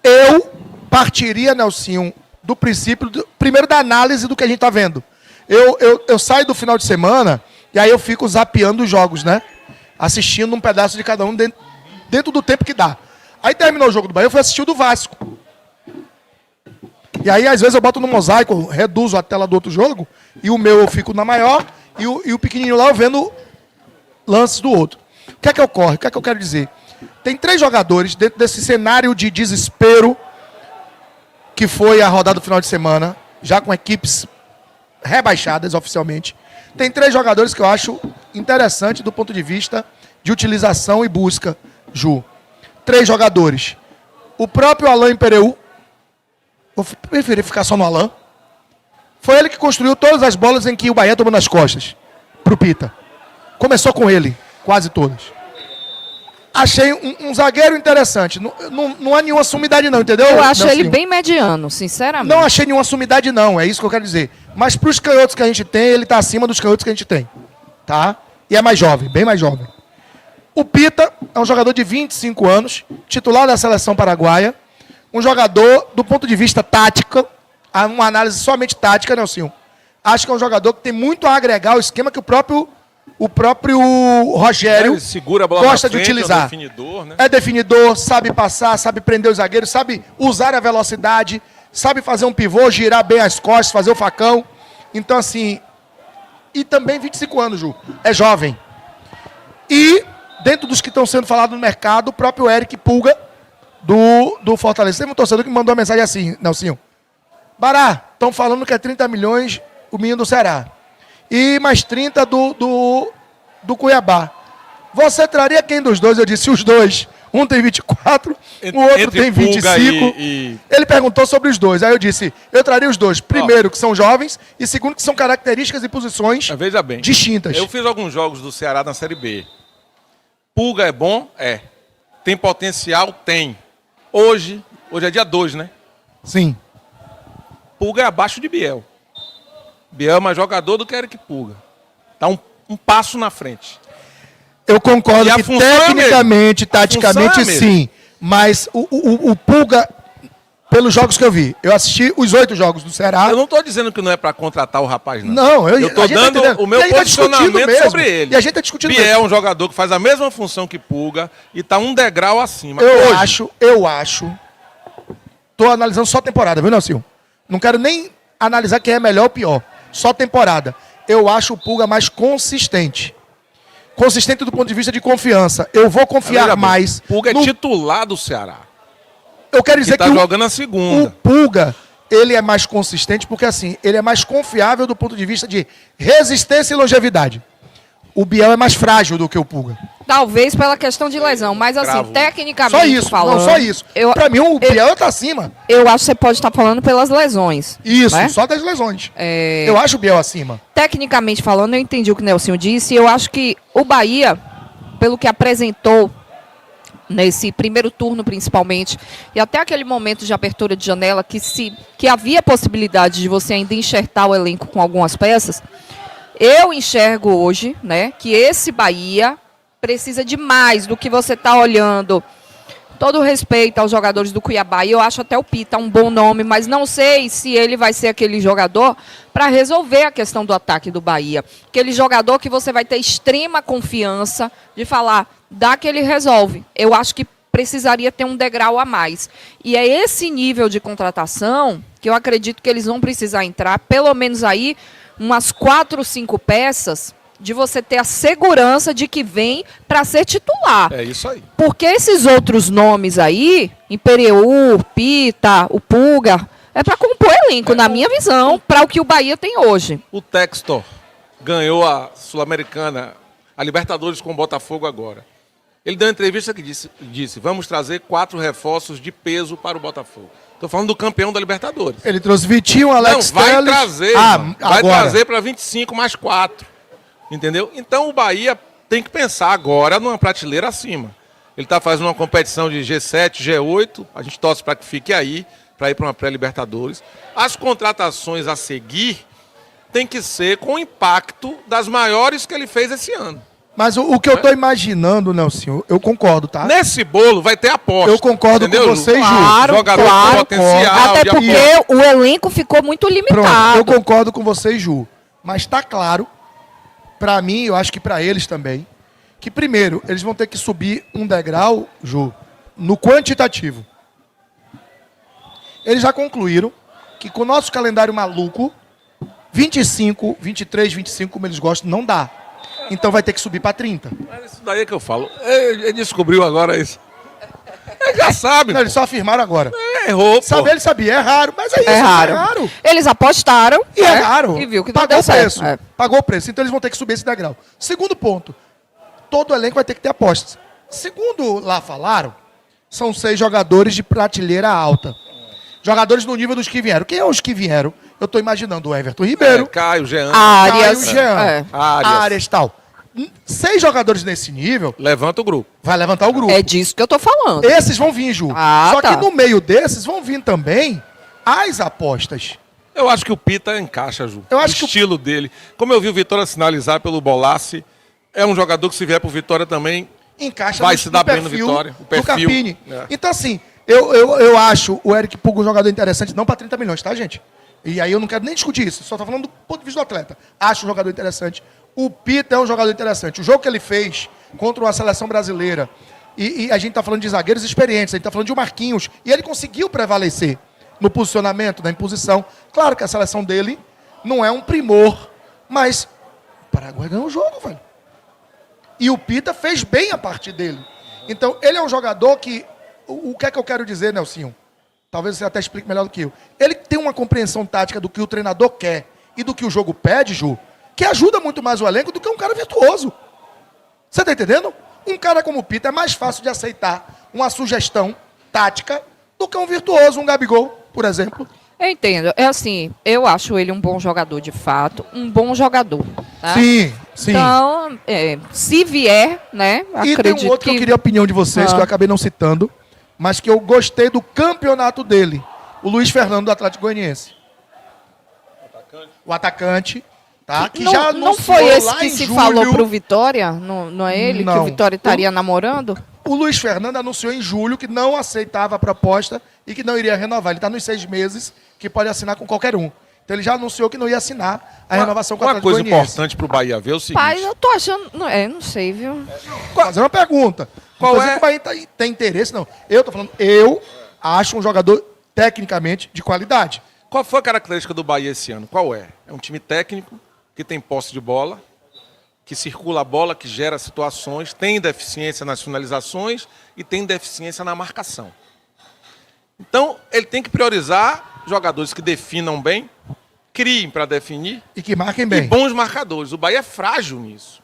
Eu partiria, Nelsinho, do princípio, primeiro da análise do que a gente tá vendo. Eu saio do final de semana e aí eu fico zapeando os jogos, né? Assistindo um pedaço de cada um dentro do tempo que dá. Aí terminou o jogo do Bahia, eu fui assistir o do Vasco. E aí, às vezes, eu boto no mosaico, reduzo a tela do outro jogo, e o meu eu fico na maior, e o pequenininho lá eu vendo lances do outro. O que é que ocorre? O que é que eu quero dizer? Tem 3 jogadores dentro desse cenário de desespero que foi a rodada do final de semana, já com equipes rebaixadas oficialmente. Tem 3 jogadores que eu acho interessante do ponto de vista de utilização e busca, Ju. 3 jogadores. O próprio Alain Pereu, vou preferir ficar só no Alain. Foi ele que construiu todas as bolas em que o Bahia tomou nas costas pro Pita. Começou com ele, quase todas. Achei um zagueiro interessante. Não há nenhuma sumidade não, entendeu? Eu acho ele bem mediano, sinceramente. Não achei nenhuma sumidade não, é isso que eu quero dizer. Mas pros canhotos que a gente tem, ele tá acima dos canhotos que a gente tem. Tá? E é mais jovem, bem mais jovem. O Pita é um jogador de 25 anos, titular da seleção paraguaia. Um jogador, do ponto de vista tática, uma análise somente tática, Nelsinho. Acho que é um jogador que tem muito a agregar ao esquema que o próprio Rogério segura a bola gosta na frente, de utilizar. É definidor, né? É definidor, sabe passar, sabe prender os zagueiros, sabe usar a velocidade, sabe fazer um pivô, girar bem as costas, fazer o facão. Então, assim... E também 25 anos, Ju. É jovem. E, dentro dos que estão sendo falados no mercado, o próprio Eric Pulga, do Fortaleza. Teve um torcedor que me mandou uma mensagem assim, Nelsinho. Bará, estão falando que é 30 milhões o menino do Ceará. E mais 30 do Cuiabá. Você traria quem dos dois? Eu disse, os dois. Um tem 24, o outro tem 25. Ele perguntou sobre os dois. Aí eu disse, eu traria os dois. Primeiro, que são jovens, e segundo, que são características e posições veja bem, distintas. Eu fiz alguns jogos do Ceará na Série B. Pulga é bom? É. Tem potencial? Tem. Hoje é dia 2, né? Sim. Pulga é abaixo de Biel. Biel é mais jogador do que Eric Pulga. Tá um passo na frente. Eu concordo que tecnicamente, é taticamente, sim. Mas o Pulga, pelos jogos que eu vi, eu assisti os 8 jogos do Ceará. Eu não estou dizendo que não é para contratar o rapaz, não. Não, eu estou dando o meu posicionamento sobre ele. E a gente está discutindo Biel é um jogador que faz a mesma função que Pulga e está um degrau acima. Eu acho. Estou analisando só temporada, viu, Nelsinho? Não quero nem analisar quem é melhor ou pior. Só temporada. Eu acho o Pulga mais consistente. Consistente do ponto de vista de confiança. Eu vou confiar mais. Pulga é titular do Ceará. Eu quero dizer que tá jogando a segunda. O Pulga, ele é mais consistente porque, assim, ele é mais confiável do ponto de vista de resistência e longevidade. O Biel é mais frágil do que o Pulga. Talvez pela questão de lesão, mas assim, tecnicamente só isso, falando... Não, só isso. Pra mim, o Biel tá acima. Eu acho que você pode estar falando pelas lesões. Isso, né? Só das lesões. Eu acho o Biel acima. Tecnicamente falando, eu entendi o que o Nelsinho disse, e eu acho que o Bahia, pelo que apresentou nesse primeiro turno principalmente, e até aquele momento de abertura de janela, que havia possibilidade de você ainda enxertar o elenco com algumas peças, eu enxergo hoje, né, que esse Bahia precisa de mais do que você está olhando. Todo respeito aos jogadores do Cuiabá, e eu acho até o Pita um bom nome, mas não sei se ele vai ser aquele jogador para resolver a questão do ataque do Bahia. Aquele jogador que você vai ter extrema confiança de falar, dá que ele resolve. Eu acho que precisaria ter um degrau a mais. E é esse nível de contratação que eu acredito que eles vão precisar entrar, pelo menos aí, umas 4 ou 5 peças, de você ter a segurança de que vem para ser titular. É isso aí. Porque esses outros nomes aí, Imperiú, Pita, o Pulga, é para compor elenco, na minha visão, para o que o Bahia tem hoje. O Textor ganhou a Sul-Americana, a Libertadores com o Botafogo agora. Ele deu uma entrevista que disse, vamos trazer 4 reforços de peso para o Botafogo. Estou falando do campeão da Libertadores. Ele trouxe Vitinho, Alex Telles. Não, vai trazer. Vai trazer para 25 mais 4. Entendeu? Então o Bahia tem que pensar agora numa prateleira acima. Ele está fazendo uma competição de G7, G8. A gente torce para que fique aí, para ir para uma pré-Libertadores. As contratações a seguir tem que ser com o impacto das maiores que ele fez esse ano. Mas o que eu tô imaginando, Nelson, eu concordo, tá? Nesse bolo vai ter aposta. Eu concordo entendeu, com Ju? você, Ju. Claro, Jogador claro. com potencial. Até de porque aposta. o elenco ficou muito Pronto, limitado. eu concordo com você, Ju. Mas tá claro, pra mim, eu acho que pra eles também, que primeiro, eles vão ter que subir um degrau, Ju, no quantitativo. Eles já concluíram que com o nosso calendário maluco, 25, 23, 25, como eles gostam, não dá. Então vai ter que subir pra 30. Mas isso daí é que eu falo. Ele descobriu agora isso. Ele já sabe. Não, eles só afirmaram agora. Errou, pô. Saber ele sabia, é raro, mas é isso, É é raro. raro. Eles apostaram E é raro. e viu que não Pagou deu o preço. certo. É. Pagou o preço. Então eles vão ter que subir esse degrau. Segundo ponto. Todo elenco vai ter que ter apostas. Segundo lá falaram, são 6 jogadores de prateleira alta. Jogadores no nível dos que vieram. Quem é os que vieram? Eu estou imaginando o Everton Ribeiro, Caio, Jean. Arias. Caio, Jean, É. Arias e tal. 6 jogadores nesse nível Levanta o grupo. vai levantar o grupo. É disso que eu tô falando. Esses vão vir, Ju. Ah, Só tá. que no meio desses vão vir também as apostas. Eu acho que o Pita encaixa, Ju. Eu acho o que o- estilo dele. Como eu vi o Vitória sinalizar pelo Bolassi, é um jogador que se vier pro Vitória também Encaixa vai se dar bem no perfil Vitória. O do perfil. Carpini. É. Então, assim, eu acho o Eric Puga um jogador interessante, não para 30 milhões, tá, gente? E aí eu não quero nem discutir isso, só tô falando do ponto de vista do atleta. Acho um jogador interessante. O Pita é um jogador interessante. O jogo que ele fez contra uma seleção brasileira, e a gente tá falando de zagueiros experientes, a gente tá falando de um Marquinhos, e ele conseguiu prevalecer no posicionamento, na imposição. Claro que a seleção dele não é um primor, mas o Paraguai ganhou o jogo, velho. E o Pita fez bem a parte dele. Então, ele é um jogador que... O que é que eu quero dizer, Nelsinho? Talvez você até explique melhor do que eu. Ele tem uma compreensão tática do que o treinador quer e do que o jogo pede, Ju, que ajuda muito mais o elenco do que um cara virtuoso. Você tá entendendo? Um cara como o Pita é mais fácil de aceitar uma sugestão tática do que um virtuoso, um Gabigol, por exemplo. Eu entendo. É assim, eu acho ele um bom jogador de fato. Um bom jogador. Tá? Sim, sim. Então, se vier, né? E tem um outro que eu queria a opinião de vocês, Ah. que eu acabei não citando, mas que eu gostei do campeonato dele. O Luiz Fernando do Atlético Goianiense. O atacante, tá? Que não, já não anunciou foi esse lá que em se julho. falou pro Vitória? Não é ele que Não. o Vitória estaria namorando? O Luiz Fernando anunciou em julho que não aceitava a proposta e que não iria renovar. Ele está nos 6 meses, que pode assinar com qualquer um. Então ele já anunciou que não ia assinar a renovação com o Uma Atlético coisa Goianiense. importante pro Bahia ver é o seguinte. Pai, eu tô achando. Não sei, viu? Vou fazer uma pergunta. Qual Não tô dizendo é? que o Bahia tem interesse, não. Eu tô falando, eu acho um jogador tecnicamente de qualidade. Qual foi a característica do Bahia esse ano? Qual é? É um time técnico, que tem posse de bola, que circula a bola, que gera situações, tem deficiência nas finalizações e tem deficiência na marcação. Então, ele tem que priorizar jogadores que definam bem, criem para definir E que marquem e bem. bons marcadores. O Bahia é frágil nisso.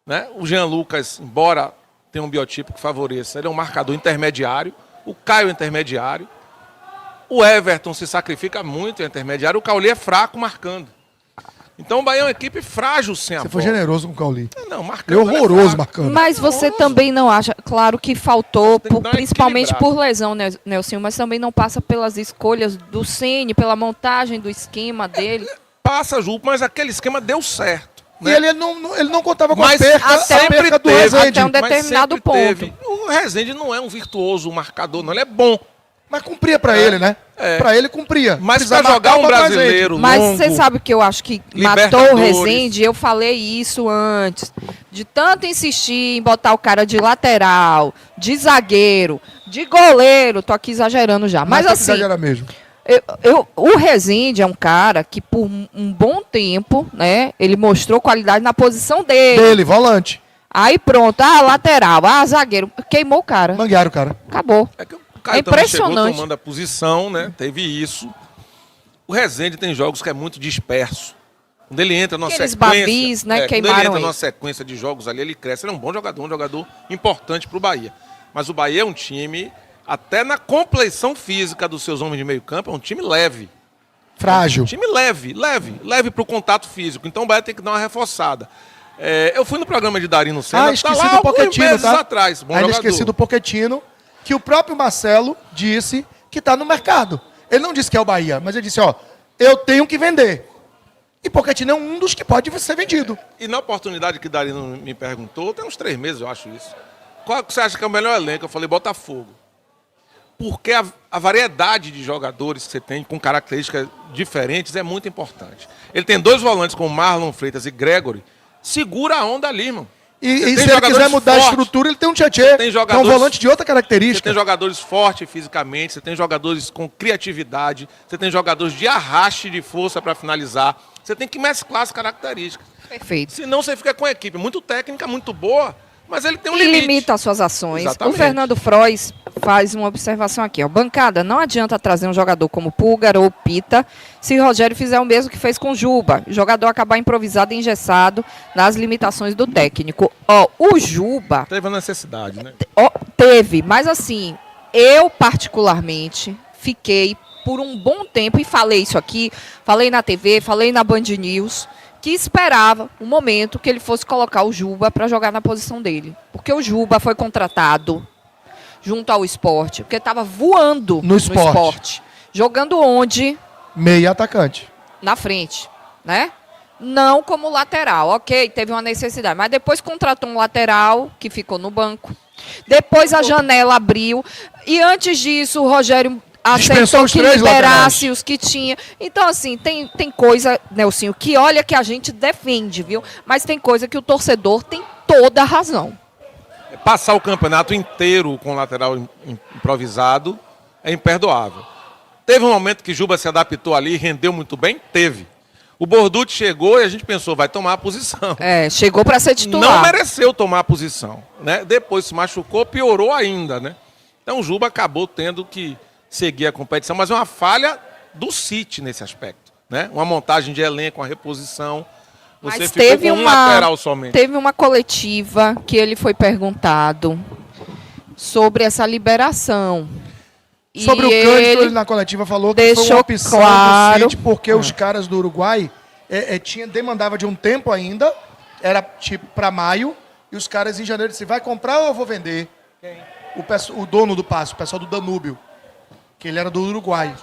Né? O Jean Lucas, embora tenha um biotipo que favoreça, ele é um marcador intermediário. O Caio é intermediário. O Everton se sacrifica muito em intermediário. O Cauli é fraco marcando. Então o Bahia é uma equipe frágil sem a Você foi bola. generoso com o Cauli. Não, Ele marcando. é ele horroroso fraco. marcando. Mas você também não acha, claro que faltou, Tem que dar uma principalmente equilibrada. por lesão, né, Nelson, mas também não passa pelas escolhas do Ceni, pela montagem do esquema dele. Passa, Ju, mas aquele esquema deu certo. E Né? ele não contava com Mas a perca, até a perca do teve, Rezende. até um Mas determinado sempre ponto. teve. O Rezende não é um virtuoso marcador, não. Ele é bom. Mas cumpria pra ele, né? É. Pra ele cumpria. Mas Precisava pra jogar marcar um pra mais brasileiro Mas longo, você sabe que eu acho que matou Libertadores. o Rezende, eu falei isso antes. De tanto insistir em botar o cara de lateral, de zagueiro, de goleiro, tô aqui exagerando já. Mas tem que assim, exagerar mesmo. o Rezende é um cara que por um bom tempo, né, ele mostrou qualidade na posição dele. Dele, volante. Aí pronto, lateral, zagueiro, queimou o cara. Manguearam, cara. Acabou. É que o Caio É também chegou impressionante. tomando a posição, né? Teve isso. O Rezende tem jogos que é muito disperso. Quando ele entra numa Aqueles sequência... babis, né, quando ele queimaram entra ele. numa sequência de jogos ali, ele cresce. Ele é um jogador importante pro Bahia. Mas o Bahia é um time, até na compleição física dos seus homens de meio campo, é um time leve. Frágil. Um time leve pro contato físico. Então o Bahia tem que dar uma reforçada. Eu fui no programa de Darino Senna, Esqueci lá do alguns Pochettino, meses tá? atrás. Bom Ainda jogador. esqueci do Pochettino, que o próprio Marcelo disse que tá no mercado. Ele não disse que é o Bahia, mas ele disse, ó, eu tenho que vender. E Pochettino é um dos que pode ser vendido. E na oportunidade que Darino me perguntou, tem uns 3 meses, eu acho isso. Qual que você acha que é o melhor elenco? Eu falei, Botafogo. Porque a variedade de jogadores que você tem, com características diferentes, é muito importante. Ele tem 2 volantes, como Marlon Freitas e Gregory, segura a onda ali, irmão. E se ele quiser mudar a estrutura, ele tem um Tietê, que é um volante de outra Você característica. tem jogadores fortes fisicamente, você tem jogadores com criatividade, você tem jogadores de arraste de força para finalizar. Você tem que mesclar as características. Perfeito. Senão você fica com a equipe muito técnica, muito boa, mas ele tem um E limite. limita as suas ações. Exatamente. O Fernando Frois faz uma observação aqui. Ó. Bancada, não adianta trazer um jogador como Pulgar ou Pita se Rogério fizer o mesmo que fez com Juba. O jogador acabar improvisado e engessado nas limitações do técnico. Ó, o Juba Teve a necessidade, né? teve, mas assim, eu particularmente fiquei por um bom tempo, e falei isso aqui, falei na TV, falei na Band News, que esperava o momento que ele fosse colocar o Juba para jogar na posição dele. Porque o Juba foi contratado junto ao Sport, porque estava voando No Sport. Jogando onde? Meia atacante. Na frente, né? Não como lateral, ok, teve uma necessidade. Mas depois contratou um lateral que ficou no banco. Depois a janela abriu. E antes disso, o Rogério Dispensou aceitou os que 3 liberasse laterais. os que tinha. Então, assim, tem coisa, Nelsinho, que olha que a gente defende, viu? Mas tem coisa que o torcedor tem toda a razão. Passar o campeonato inteiro com lateral improvisado é imperdoável. Teve um momento que Juba se adaptou ali e rendeu muito bem? Teve. O Borducci chegou e a gente pensou, vai tomar a posição. Chegou para ser titular. Não mereceu tomar a posição, né? Depois se machucou, piorou ainda, né? Então o Juba acabou tendo que seguir a competição, mas é uma falha do City nesse aspecto, né? Uma montagem de elenco, uma reposição. Você Mas ficou com um lateral somente. Teve uma coletiva que ele foi perguntado sobre essa liberação. Sobre E o Cândido, ele ele na coletiva falou que foi uma deixou opção claro. do City, porque os caras do Uruguai demandava de um tempo ainda, era tipo para maio, e os caras em janeiro disseram, vai comprar ou eu vou vender? O dono do passe, o pessoal do Danúbio, que ele era do Uruguai.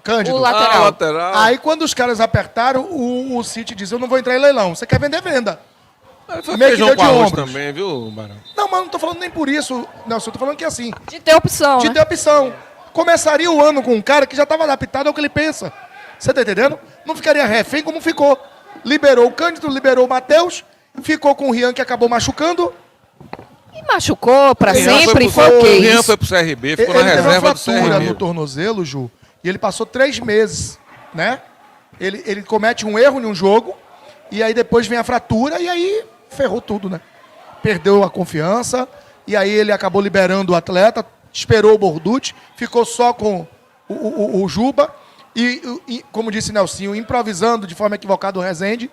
Cândido. O lateral. Lateral. Aí quando os caras apertaram, o City disse, eu não vou entrar em leilão. Você quer vender, venda. Foi meio que feijão deu com de arroz ombros. também, viu, Barão? Não, mas não tô falando nem por isso, Nelson. Eu tô falando que assim, De ter opção, de né? ter opção. Começaria o ano com um cara que já estava adaptado ao que ele pensa. Você tá entendendo? Não ficaria refém como ficou. Liberou o Cândido, liberou o Matheus, ficou com o Rian que acabou machucando. E machucou para Rian sempre, pro- foi o que O Rian isso? foi pro CRB, Ele ficou na teve uma reserva do fratura CRB. no tornozelo, Ju, e ele passou 3 meses, né? Ele comete um erro em um jogo, e aí depois vem a fratura, e aí ferrou tudo, né? Perdeu a confiança, e aí ele acabou liberando o atleta, esperou o Borducci, ficou só com o Juba, e, como disse Nelsinho, improvisando de forma equivocada o Rezende,